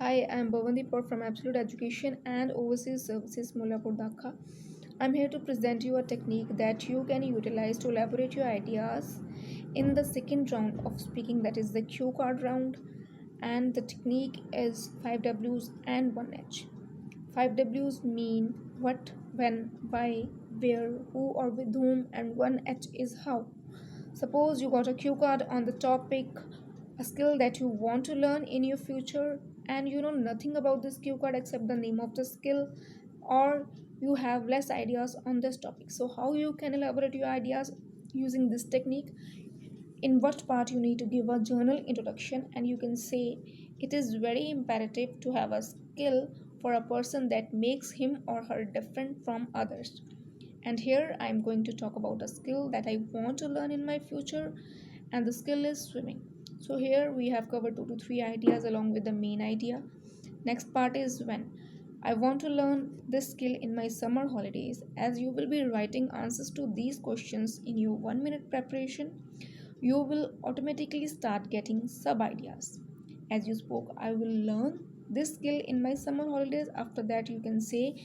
Hi, I'm Bhavandipur from Absolute Education and Overseas Services, Mullapur, Dhaka. I'm here to present you a technique that you can utilize to elaborate your ideas in the second round of speaking, that is the cue card round. And the technique is 5 W's and 1 H. 5 W's mean what, when, why, where, who, or with whom, and 1 H is how. Suppose you got a cue card on the topic, a skill that you want to learn in your future, and you know nothing about this cue card except the name of the skill, or you have less ideas on this topic. So, how you can elaborate your ideas using this technique? In what part you need to give a journal introduction, and you can say it is very imperative to have a skill for a person that makes him or her different from others. And here I am going to talk about a skill that I want to learn in my future, and the skill is swimming. So here we have covered 2 to 3 ideas along with the main idea. Next part is when. I want to learn this skill in my summer holidays. As you will be writing answers to these questions in your 1 minute preparation, you will automatically start getting sub ideas. As you spoke, I will learn this skill in my summer holidays. After that, you can say,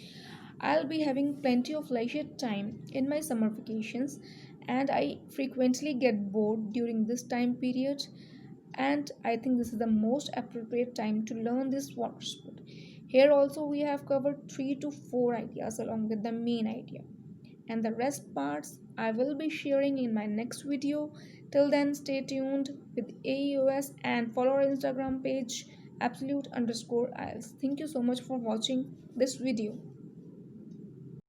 I'll be having plenty of leisure time in my summer vacations, and I frequently get bored during this time period. And I think this is the most appropriate time to learn this water sport. Here also we have covered 3 to 4 ideas along with the main idea, and the rest parts I will be sharing in my next video. Till then, stay tuned with AEOS and follow our Instagram page absolute underscore IELTS. Thank you so much for watching this video.